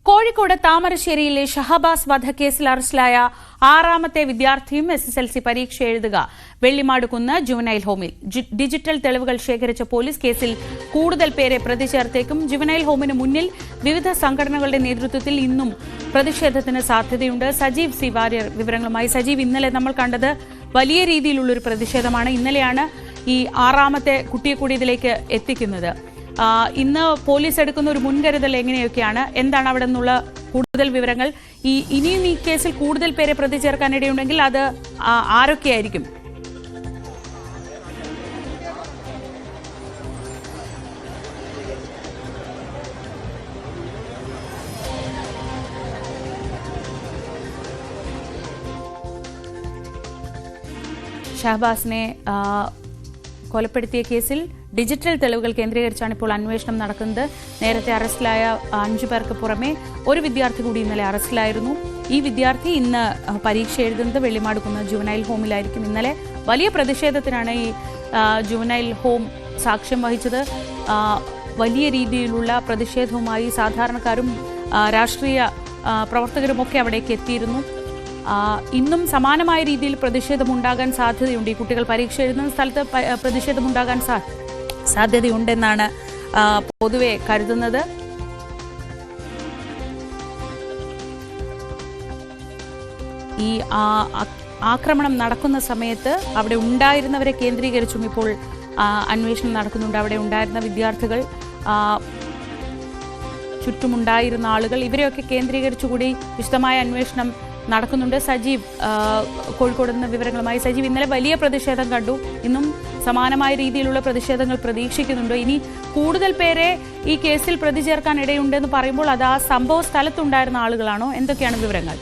കോഴിക്കോട് താമരശ്ശേരിയിലെ ഷഹബാസ് വധക്കേസിൽ അറസ്റ്റിലായ ആറാമത്തെ വിദ്യാർത്ഥിയും SSLC പരീക്ഷ എഴുതുക വെള്ളിമാടുകുന്ന് ജുവനൈൽ ഹോമിൽ. ഡിജിറ്റൽ തെളിവുകൾ ശേഖരിച്ച പോലീസ് കേസിൽ കൂടുതൽ പേരെ പ്രതി ചേർത്തേക്കും. ജുവനൈൽ ഹോമിന് മുന്നിൽ വിവിധ സംഘടനകളുടെ നേതൃത്വത്തിൽ ഇന്നും പ്രതിഷേധത്തിന് സാധ്യതയുണ്ട്. സജീവ് സി വാര്യർ വിവരങ്ങളുമായി. സജീവ്, ഇന്നലെ നമ്മൾ കണ്ടത് വലിയ രീതിയിലുള്ളൊരു പ്രതിഷേധമാണ്. ഇന്നലെയാണ് ഈ ആറാമത്തെ കുട്ടിയെ കൂടി ഇതിലേക്ക് എത്തിക്കുന്നത്. ഇന്ന് പോലീസ് എടുക്കുന്ന ഒരു മുൻകരുതൽ എങ്ങനെയൊക്കെയാണ്, എന്താണ് അവിടെ നിന്നുള്ള കൂടുതൽ വിവരങ്ങൾ? ഇനിയും ഈ കേസിൽ കൂടുതൽ പേരെ പ്രതി ചേർക്കാനിടയുണ്ടെങ്കിൽ അത് ആരൊക്കെയായിരിക്കും? ഷഹബാസിനെ കൊലപ്പെടുത്തിയ കേസിൽ ഡിജിറ്റൽ തെളിവുകൾ കേന്ദ്രീകരിച്ചാണ് ഇപ്പോൾ അന്വേഷണം നടക്കുന്നത്. നേരത്തെ അറസ്റ്റിലായ 5 പേർക്ക് പുറമെ ഒരു വിദ്യാർത്ഥി കൂടി ഇന്നലെ അറസ്റ്റിലായിരുന്നു. ഈ വിദ്യാർത്ഥി ഇന്ന് പരീക്ഷ എഴുതുന്നത് വെള്ളിമാടുകുന്ന് ജുവനൈൽ ഹോമിലായിരിക്കും. ഇന്നലെ വലിയ പ്രതിഷേധത്തിനാണ് ഈ ജുവനൈൽ ഹോം സാക്ഷ്യം വഹിച്ചത്. വലിയ രീതിയിലുള്ള പ്രതിഷേധവുമായി സാധാരണക്കാരും രാഷ്ട്രീയ പ്രവർത്തകരുമൊക്കെ അവിടേക്ക് എത്തിയിരുന്നു. ഇന്നും സമാനമായ രീതിയിൽ പ്രതിഷേധമുണ്ടാകാൻ സാധ്യതയുണ്ട്. ഈ കുട്ടികൾ പരീക്ഷ എഴുതുന്ന സ്ഥലത്ത് പ്രതിഷേധമുണ്ടാകാൻ സാധ്യതയുണ്ടെന്നാണ് പൊതുവെ കരുതുന്നത്. ഈ ആക്രമണം നടക്കുന്ന സമയത്ത് അവിടെ ഉണ്ടായിരുന്നവരെ കേന്ദ്രീകരിച്ചും ഇപ്പോൾ അന്വേഷണം നടക്കുന്നുണ്ട്. അവിടെ ഉണ്ടായിരുന്ന വിദ്യാർത്ഥികൾ, ചുറ്റുമുണ്ടായിരുന്ന ആളുകൾ, ഇവരെയൊക്കെ കേന്ദ്രീകരിച്ചുകൂടി വിശദമായ അന്വേഷണം നടക്കുന്നുണ്ട്. സജീവ് കോഴിക്കോട് നിന്ന് വിവരങ്ങളുമായി. സജീവ്, ഇന്നലെ വലിയ പ്രതിഷേധം കണ്ടു. ഇന്നും സമാനമായ രീതിയിലുള്ള പ്രതിഷേധങ്ങൾ പ്രതീക്ഷിക്കുന്നുണ്ട്. ഇനി കൂടുതൽ പേരെ ഈ കേസിൽ പ്രതി ചേർക്കാൻ ഇടയുണ്ടെന്ന് പറയുമ്പോൾ അത് ആ സംഭവ സ്ഥലത്തുണ്ടായിരുന്ന ആളുകളാണോ? എന്തൊക്കെയാണ് വിവരങ്ങൾ?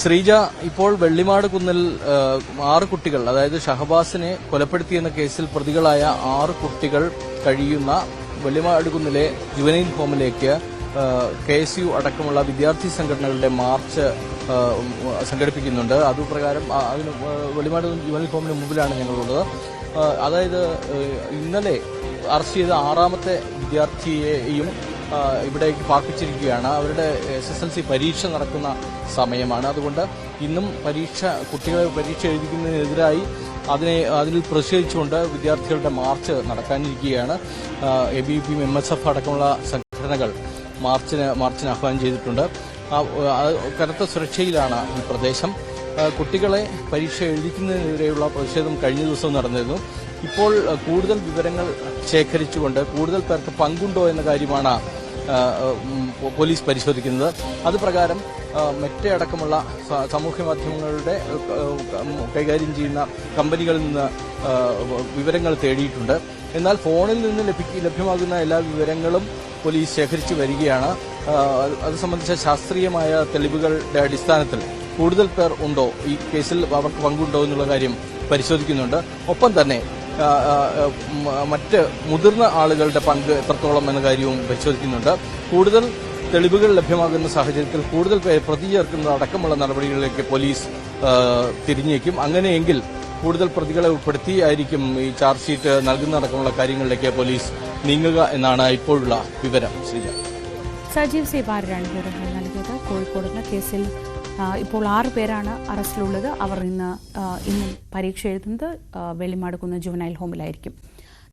ശ്രീജ, ഇപ്പോൾ വെള്ളിമാട് കുന്നിൽ 6 കുട്ടികൾ, അതായത് ഷഹബാസിനെ കൊലപ്പെടുത്തിയെന്ന കേസിൽ പ്രതികളായ 6 കുട്ടികൾ കഴിയുന്ന വെള്ളിമാട് കുന്നിലെ ജുവനൈൽ ഹോമിലേക്ക് KSU അടക്കമുള്ള വിദ്യാർത്ഥി സംഘടനകളുടെ മാർച്ച് സംഘടിപ്പിക്കുന്നുണ്ട്. അതുപ്രകാരം അതിന് വെള്ളിമാട് ജുവനൈൽ ഹോമിന് മുമ്പിലാണ് ഞങ്ങളുള്ളത്. അതായത് ഇന്നലെ അറസ്റ്റ് ചെയ്ത 6ാമത്തെ വിദ്യാർത്ഥിയെയും ഇവിടേക്ക് പാർപ്പിച്ചിരിക്കുകയാണ്. അവരുടെ SSLC പരീക്ഷ നടക്കുന്ന സമയമാണ്. അതുകൊണ്ട് ഇന്നും കുട്ടികളെ പരീക്ഷ എഴുതിക്കുന്നതിനെതിരായി അതിൽ പ്രതിഷേധിച്ചുകൊണ്ട് വിദ്യാർത്ഥികളുടെ മാർച്ച് നടക്കാനിരിക്കുകയാണ്. ABVP, MSF അടക്കമുള്ള സംഘടനകൾ മാർച്ചിന് ആഹ്വാനം ചെയ്തിട്ടുണ്ട്. കനത്ത സുരക്ഷയിലാണ് ഈ പ്രദേശം. കുട്ടികളെ പരീക്ഷ എഴുതിക്കുന്നതിനെതിരെയുള്ള പ്രതിഷേധം കഴിഞ്ഞ ദിവസം നടന്നിരുന്നു. ഇപ്പോൾ കൂടുതൽ വിവരങ്ങൾ ശേഖരിച്ചുകൊണ്ട് കൂടുതൽ പേർക്ക് പങ്കുണ്ടോ എന്ന കാര്യമാണ് പോലീസ് പരിശോധിക്കുന്നത്. അതുപ്രകാരം മെറ്റയടക്കമുള്ള സാമൂഹ്യ മാധ്യമങ്ങളുടെ കൈകാര്യം ചെയ്യുന്ന കമ്പനികളിൽ നിന്ന് വിവരങ്ങൾ തേടിയിട്ടുണ്ട്. എന്നാൽ ഫോണിൽ നിന്ന് ലഭ്യമാകുന്ന എല്ലാ വിവരങ്ങളും പോലീസ് ശേഖരിച്ചു വരികയാണ്. അത് സംബന്ധിച്ച ശാസ്ത്രീയമായ തെളിവുകളുടെ അടിസ്ഥാനത്തിൽ കൂടുതൽ പേർ ഉണ്ടോ, ഈ കേസിൽ അവർക്ക് പങ്കുണ്ടോ എന്നുള്ള കാര്യം പരിശോധിക്കുന്നുണ്ട്. ഒപ്പം തന്നെ മറ്റ് മുതിർന്ന ആളുകളുടെ പങ്ക് എത്രത്തോളം എന്ന കാര്യവും പരിശോധിക്കുന്നുണ്ട്. കൂടുതൽ തെളിവുകൾ ലഭ്യമാകുന്ന സാഹചര്യത്തിൽ കൂടുതൽ പേരെ പ്രതി ചേർക്കുന്നത് അടക്കമുള്ള നടപടികളിലേക്ക് പോലീസ് തിരിഞ്ഞേക്കും. അങ്ങനെയെങ്കിൽ കൂടുതൽ പ്രതികളെ ഉൾപ്പെടുത്തിയായിരിക്കും ഈ ചാർജ് ഷീറ്റ് നൽകുന്നതടക്കമുള്ള കാര്യങ്ങളിലേക്ക് പോലീസ് നീങ്ങുക എന്നാണ് ഇപ്പോഴുള്ള വിവരം. സജീവ് സി വാര്യരാണ് വിവരങ്ങൾ നൽകിയത്. കോഴിക്കോട് കേസിൽ ഇപ്പോൾ 6 പേരാണ് അറസ്റ്റിലുള്ളത്. അവർ ഇന്നും പരീക്ഷ എഴുതുന്നത് വെള്ളിമാടുകുന്ന് ജുവനൈൽ ഹോമിലായിരിക്കും.